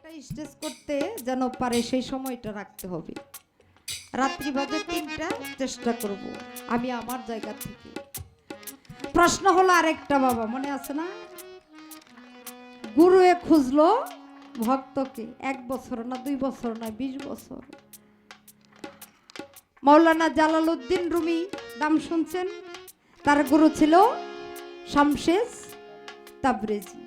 একটা স্টেজ করতে যেন পারে সেই সময়টা রাখতে হবে। রাত্রি বাজে ৩টা, চেষ্টা করব আমি আমার জায়গা থেকে। প্রশ্ন হলো আরেকটা, বাবা মনে আছে না, গুরুয়ে খুঁজলো ভক্তকে ১ বছর না ২ বছর না ২০ বছর। মাওলানা জালালউদ্দিন রুমি নাম শুনছেন? তার গুরু ছিল শামসেজ তাবরেজি।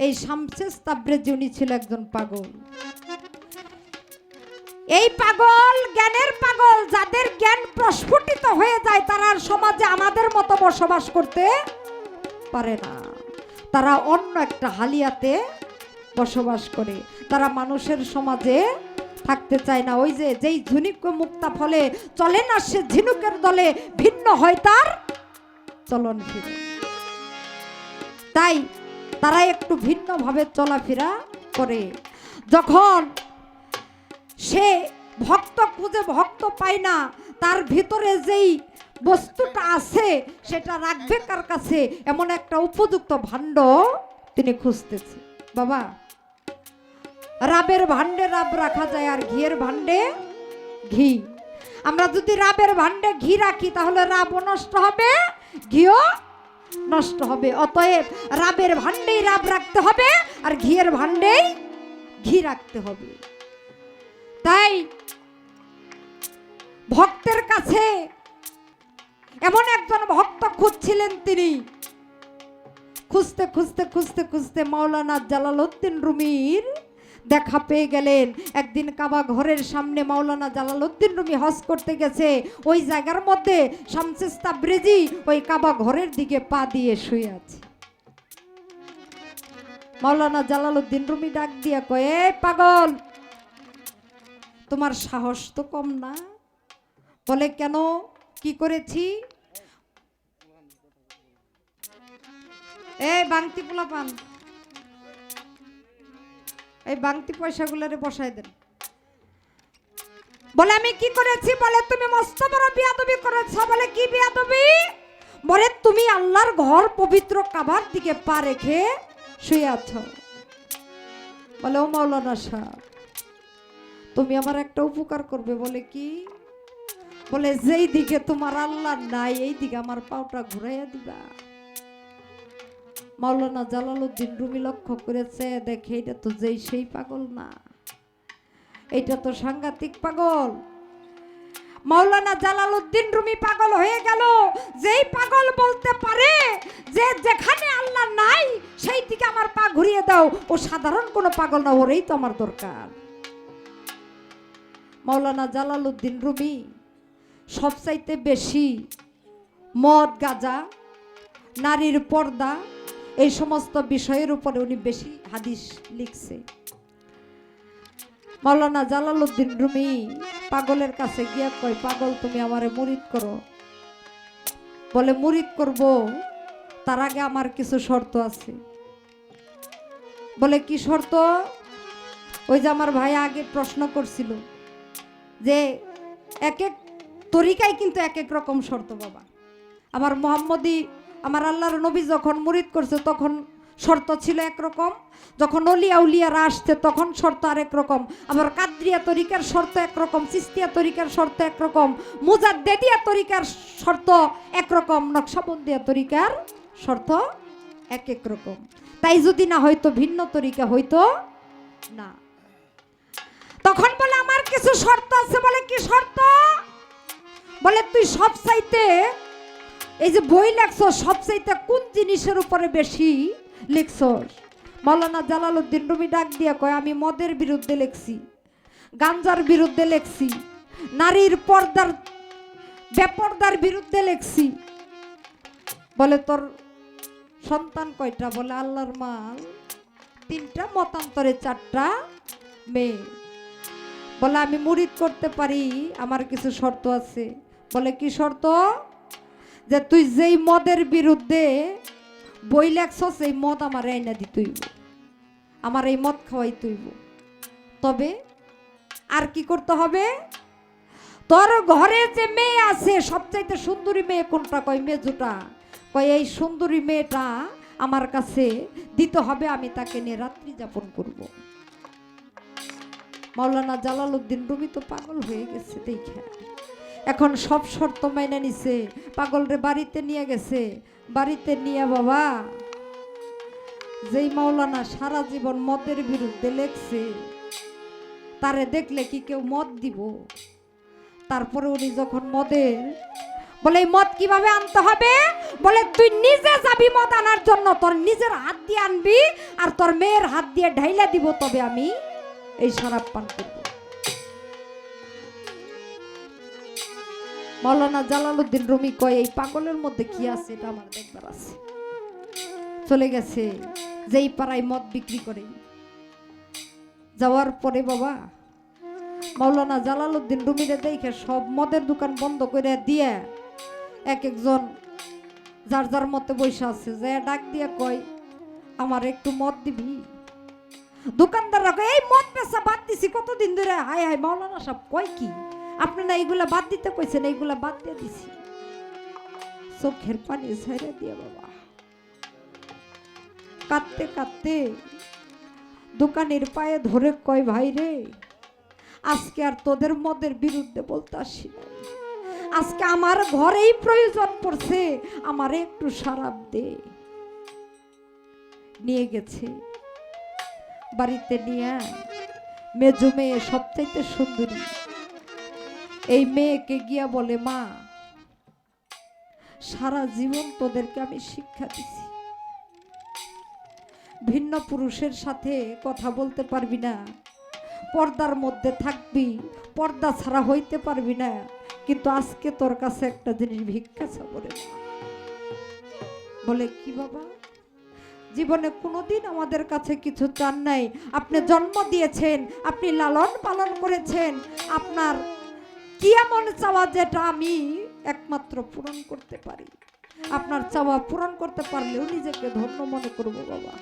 এই শামসেজ তাবরেজি উনি ছিল একজন পাগল। এই পাগল, জ্ঞানের পাগল, যাদের জ্ঞান প্রস্ফুটিত হয়ে যায় তারা আর সমাজে আমাদের মতো বসবাস করতে পারে না। তারা অন্য একটা হালিয়াতে বসবাস করে, তারা মানুষের সমাজে থাকতে চায় না। ওই যে যেই ঝুনুক মুক্তা ফলে চলে না সে ঝিনুকের দলে, ভিন্ন হয় তার চলন ফিরে। তাই তারা একটু ভিন্নভাবে চলাফেরা করে। যখন সে ভক্ত খুঁজে ভক্ত পায় না, তার ভিতরে যেই বস্তুটা আছে সেটা রাখবে কার কাছে, এমন একটা উপযুক্ত ভাণ্ড তিনি খুঁজতেছে। বাবা, রাবের ভাণ্ডে রাব রাখা যায় আর ঘিয়ের ভাণ্ডে ঘি। আমরা যদি রাবের ভাণ্ডে ঘি রাখি তাহলে রাবও নষ্ট হবে, ঘিও নষ্ট হবে। অতএব রাবের ভাণ্ডেই রাব রাখতে হবে আর ঘিয়ের ভাণ্ডেই ঘি রাখতে হবে। তাই ভক্তের কাছে এমন একজন ভক্ত খুঁজছিলেন তিনি। খুঁজতে খুঁজতে খুঁজতে খুঁজতে মাওলানা জালালউদ্দিন রুমির দেখা পেয়ে গেলেন। একদিন কাবা ঘরের সামনে মাওলানা জালালউদ্দিন রুমি হজ করতে গেছে, ওই জায়গার মধ্যে শামসেজ তাবরেজি ওই কাবা ঘরের দিকে পা দিয়ে শুয়ে আছে। মাওলানা জালালউদ্দিন রুমি ডাক দিয়া কয়, এ পাগল, তোমার সাহস তো কম না। বলে, কেন, কি করেছি? এই বাংতি পোলা পান, এই বাংতি পয়সাগুলোরে বসাই দেন। বলে, আমি কি করেছি? বলে, তুমি মস্ত বড় বিয়াদবি করেছ। বলে, কি বিয়াদবি? বলে, তুমি আল্লাহর ঘর পবিত্র কাবার দিকে পা রেখে শুয়ে আছো। বলে, ও মাওলানা সাহেব, তুমি আমার একটা উপকার করবে। বলে, কি? বলে, যেই দিকে তোমার আল্লাহ নাই এই দিকে আমার পাওটা ঘুরাইয়া দিবা। মাওলানা জালালউদ্দিন রুমি লক্ষ্য করেছে, দেখে এটা তো যেই সেই পাগল না, এটা তো সাংঘাতিক পাগল। মাওলানা জালালউদ্দিন রুমি পাগল হয়ে গেল। যেই পাগল বলতে পারে যে যেখানে আল্লাহ নাই সেই দিকে আমার পা ঘুরিয়ে দাও, ও সাধারণ কোনো পাগল না, ওরেই তো আমার দরকার। মাওলানা জালালউদ্দিন রুমি সবচাইতে বেশি মদ, গাঁজা, নারীর পর্দা, এই সমস্ত বিষয়ের উপরে উনি বেশি হাদিস লিখছে। মাওলানা জালালউদ্দিন রুমি পাগলের কাছে গিয়া কয়, পাগল, তুমি আমারে মুরিদ করো। বলে, মুরিদ করব, তার আগে আমার কিছু শর্ত আছে। বলে, কি শর্ত? ওই যে আমার ভাই আগে প্রশ্ন করছিল যে এক এক তরিকায় কিন্তু এক এক রকম শর্ত। বাবা, আমার মোহাম্মদী, আমার আল্লাহর নবী যখন মুরিদ করছে তখন শর্ত ছিল একরকম, যখন অলিয়া উলিয়ারা আসছে তখন শর্ত আরেক রকম। আবার কাদরিয়া তরিকার শর্ত একরকম, চিস্তিয়া তরিকার শর্ত একরকম, মুজাদ্দেদিয়া তরিকার শর্ত একরকম, নকশবন্দিয়া তরিকার শর্ত এক এক রকম। তাই যদি না হয়তো ভিন্ন তরিকা হইতো না। তখন বলে, আমার কিছু শর্ত আছে। বলে, কি শর্ত? বলে, তুই সব চাইতে, এই যে বই লেখছো, সবচাইতে কোন জিনিসের উপরে বেশি লিখছস? মাওলানা জালালউদ্দিন রুমি ডাক দিয়া কয়, আমি মদের বিরুদ্ধে লেখছি, গাঞ্জার বিরুদ্ধে লেখছি, নারীর পর্দার বেপর্দার বিরুদ্ধে লেখছি। বলে, তোর সন্তান কয়টা? বলে, আল্লাহর মাল 3টা, মতান্তরে 4টা মেয়ে। বলে, আমি মুরিদ করতে পারি, আমার কিছু শর্ত আছে। বলে, কি শর্ত? যে তুই যেই মদের বিরুদ্ধে বই লেখছস এই মদ আমার এনে দিতেইব, আমার এই মদ খাওয়াই তুইব। তবে আর কি করতে হবে? তোর ঘরে যে মেয়ে আছে সবচাইতে সুন্দরী মেয়ে কোনটা? কয় মেজুটা। কয় এই সুন্দরী মেয়েটা আমার কাছে দিতে হবে, আমি তাকে নিয়ে রাত্রি যাপন করব। মাওলানা জালালউদ্দিন রুমি তো পাগল হয়ে গেছে দেখে, এখন সব শর্ত মাইনে নিছে, পাগল রে বাড়িতে নিয়ে গেছে। বাড়িতে নিয়ে বাবা যেই মাওলানা সারা জীবন মদের বিরুদ্ধে লেখছে, তারে দেখলে কি কেউ মদ দিব? তারপরে উনি যখন মদের বলে এই মদ কিভাবে আনতে হবে, বলে তুই নিজে যাবি মদ আনার জন্য, তোর নিজের হাত দিয়ে আনবি আর তোর মেয়ের হাত দিয়ে ঢাইলা দিব, তবে আমি এই শরাব পান করব। মাওলানা জালালউদ্দিন রুমি কয় এই পাগলের মধ্যে কি আছে এটা আমার দেখবার আছে। চলে গেছে যেই পাড়ায় মদ বিক্রি করে। যাওয়ার পরে বাবা মাওলানা জালালউদ্দিন রুমিরে দেখে সব মদের দোকান বন্ধ করে দিয়ে এক একজন যার যার মতে বসে আছে, যে ডাক দিয়ে কয় আমার একটু মদ দিবি? দোকানদাররা কয় এই মদ বেচা বাদ দিছি কতদিন ধরে। হায় হায় মাওলানা সাহেব কয় কি, আপনি না এইগুলা বাদ দিতে কইছেন, এইগুলা বাদ দিয়ে দিছি। চোখের পানি ছেড়ে দিয়ে বাবা কাঁদতে কাঁদতে দোকানের পায়ে ধরে কয় ভাই রে, আজকে আর তোদের মদের বিরুদ্ধে বলতে আসি না, আজকে আমার ঘরেই প্রয়োজন পড়ছে, আমারে একটু শরাব দে। নিয়ে গেছে বাড়িতে, নিয়ে মেজো মেয়ে সবচাইতে সুন্দরী এই মেয়েকে গিয়া বলে মা সারা জীবন তোদেরকে আমি শিক্ষা দিছি, ভিন্ন পুরুষের সাথে কথা বলতে পারবি না, পর্দার মধ্যে থাকবি, পর্দা ছাড়া হইতে পারবি না, কিন্তু আজকে তোর কাছে একটা জিনিস ভিক্ষা চাবো রে। বলে কি বাবা? জীবনে কোনোদিন আমাদের কাছে কিছু চান নাই, আপনি জন্ম দিয়েছেন, আপনি লালন পালন করেছেন, আপনার কি এমন চাওয়া যেটা আমি একমাত্র পূরণ করতে পারি? আপনার চাওয়া পূরণ করতে পারলেও নিজেকে ধন্য মনে করব বাবা।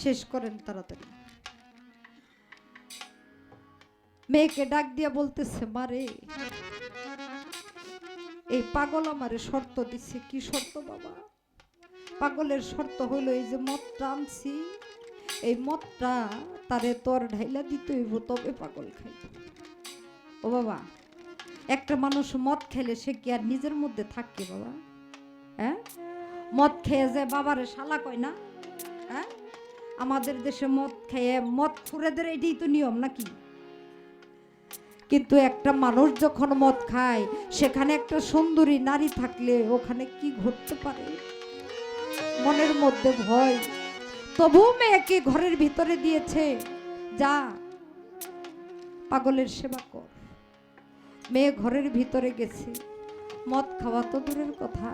শেষ করেন তাড়াতাড়ি। মেয়েকে ডাক দিয়া বলতেছে মারে এই পাগল আমারে শর্ত দিছে। কি শর্ত বাবা? পাগলের শর্ত হইলো এই যে মদটা আনছি, এই মদটা তারে তোর ঢাইলা দিতে হইব, তবে পাগল খাইবে। ও বাবা, একটা মানুষ মদ খেলে সে কি আর নিজের মধ্যে থাকে বাবা? হ্যাঁ, মদ খেয়ে যে বাবারে শালা কয় না? হ্যাঁ, আমাদের দেশে মদ খেয়ে মদ খুরেদের এটাই তো নিয়ম নাকি? কিন্তু একটা মানুষ যখন মদ খায়, সেখানে একটা সুন্দরী নারী থাকলে ওখানে কি ঘটতে পারে? মনের মধ্যে ভয়, তবু মেয়েকে ঘরের ভিতরে দিয়েছে, যা পাগলের সেবা কর। মেয়ে ঘরের ভিতরে গেছে, মদ খাওয়া তো দূরের কথা,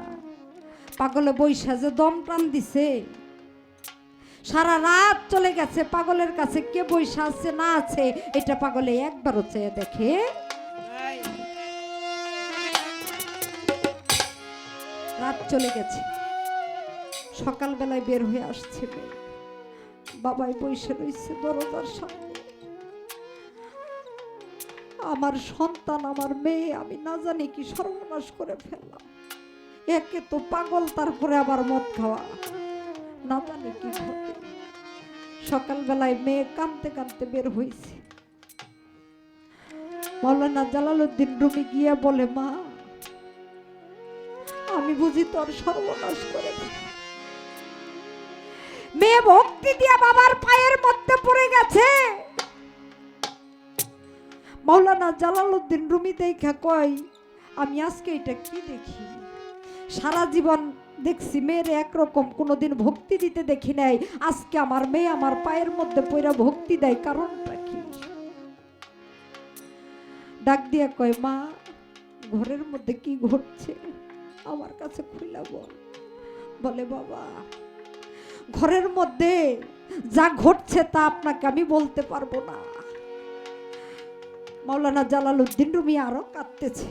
পাগলে বৈশা যে দম প্রাণ দিছে, সারা রাত চলে গেছে। পাগলের কাছে কে বৈশা আছে না আছে এটা পাগলে একবারও চেয়ে দেখে। রাত চলে গেছে, সকালবেলায় বের হয়ে আসছে মেয়ে, বাবাই বসে রয়েছে দরজার সামনে। আমার সন্তান, আমার মেয়ে, আমি না জানি কি সর্বনাশ করে ফেললাম। একে তো পাগল, তারপরে আবার মদ খাওয়া, না জানি কি ঘটে। সকালবেলায় মেয়ে কাঁদতে কাঁদতে বের হয়েছে। মাওলানা জালালউদ্দিন রুমি গিয়া বলে মা আমি বুঝি তোর সর্বনাশ করে। মেয়ে ভক্তি দিয়া বাবার পায়ের মধ্যে পড়ে গেছে। মাওলানা জালালউদ্দিন রুমি দেখা কয় আমি আজকে এটা কি দেখি? সারা জীবন দেখছি মেয়ের একরকম, কোনোদিন ভক্তি দিতে দেখি নাই, আজকে আমার মেয়ে আমার পায়ের মধ্যে পড়া ভক্তি দেয়, কারণটা কি? ডাক দিয়া কয় মা ঘরের মধ্যে কি ঘটছে আমার কাছে খুইলা বল। বলে বাবা ঘরের মধ্যে যা ঘটছে তা আপনাকে আমি বলতে পারবো না। মাওলানা জালালউদ্দিন রুমি আরো কাঁদতেছে।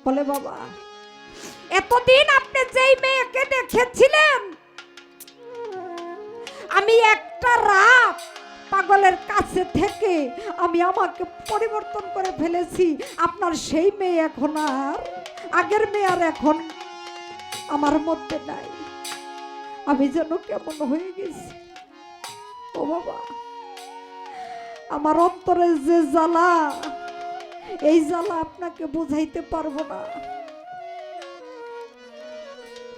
বলে বাবা এতদিন আপনি যেই মেয়েকে দেখেছিলেন, আমি একটা রাত পাগলের কাছে থেকে আমি আমাকে পরিবর্তন করে ফেলেছি। আপনার সেই মেয়ে এখন আর আগের মেয়ে আর এখন আমার মধ্যে নাই। আমি যেন কেমন হয়ে গেছি। ও বাবা, আমার অন্তরে যে জ্বালা, এই জ্বালা আপনাকে বুঝাইতে পারবো না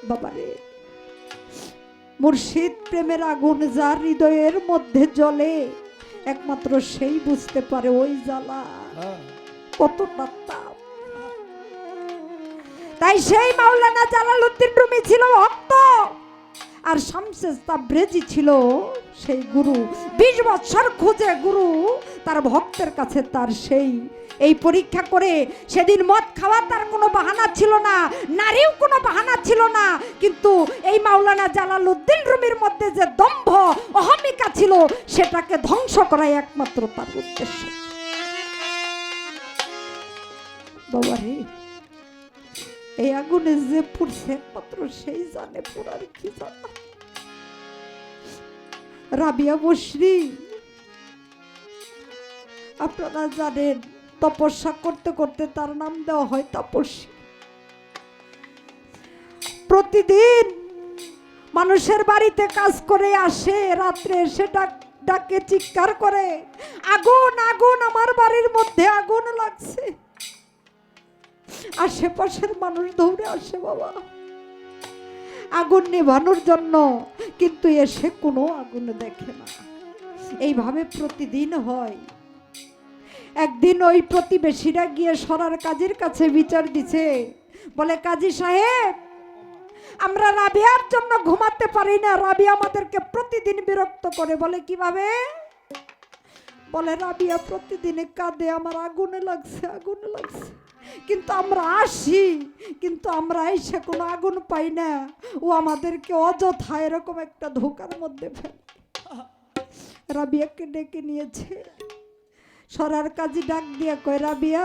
বাবারে। মুর্শিদ প্রেমের আগুন যার হৃদয়ের মধ্যে জ্বলে একমাত্র সেই বুঝতে পারে ওই জ্বালা কতটা তাপ। তাই সেই মাওলানা জালালউদ্দিন রুমি ছিল ভক্ত, আর শামসে তাবরেজি ছিল সেই গুরু। 20 বছর খুঁজে গুরু তার ভক্তের কাছে তার সেই এই পরীক্ষা করে। সেদিন মদ খাওয়া তার কোনো বাহানা ছিল না, নারীও কোনো বাহানা ছিল না, কিন্তু এই মাওলানা জালালউদ্দিন রুমির মধ্যে যে দম্ভ অহমিকা ছিল সেটাকে ধ্বংস করাই একমাত্র তার উদ্দেশ্য। বাবারে, এই আগুনে যে পুড়ছে একমাত্র সেই জানে পুরার কি জানা। রাবিয়া বসরি আপনারা জানেন, তপস্যা করতে করতে তার নাম দেওয়া হয় তাপস্বী। প্রতিদিন মানুষের বাড়িতে কাজ করে আসে, রাত্রে এসে ডাকে চিৎকার করে, আগুন আগুন, আমার বাড়ির মধ্যে আগুন লাগছে। আশেপাশের মানুষ দৌড়ে আসে বাবা আগুন নেভানোর জন্য, কিন্তু এসে কোনো আগুন দেখে না। এইভাবে প্রতিদিন হয়। একদিন ওই প্রতিবেশীরা গিয়ে সরার কাজীর কাছে বিচার দিছে, বলে কাজী সাহেব, আমরা রাবিয়ার জন্য ঘুমাতে পারি না, রাবিয়া আমাদেরকে প্রতিদিন বিরক্ত করে। বলে কিভাবে? বলে রাবিয়া প্রতিদিনে কাঁদে, আমার আগুনে লাগছে আগুনে লাগছে, কিন্তু আমরা আসি, কিন্তু আমরা এসে কোনো আগুন পাই না। ও আমাদেরকে অযথা এরকম একটা ধোঁকার মধ্যে ফেলে। রাবিয়াকে ডেকে নিয়েছে, সরার কাজী ডাক দিয়া কয়, রাবিয়া,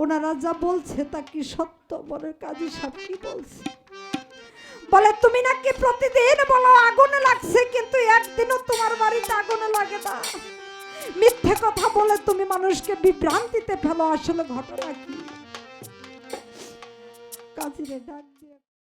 ওনারা যা বলছে তা কি সত্য? বলে কাজী সাহেব কি বলছে? বলে তুমি নাকি প্রতিদিন বলো আগুন লাগছে, কিন্তু একদিনও তোমার বাড়িতে আগুন লাগে না। মিথ্যে কথা বলে তুমি মানুষকে বিভ্রান্তিতে ফেলো, আসলে ঘটনা কি? কাজীরে ডাক দিয়ে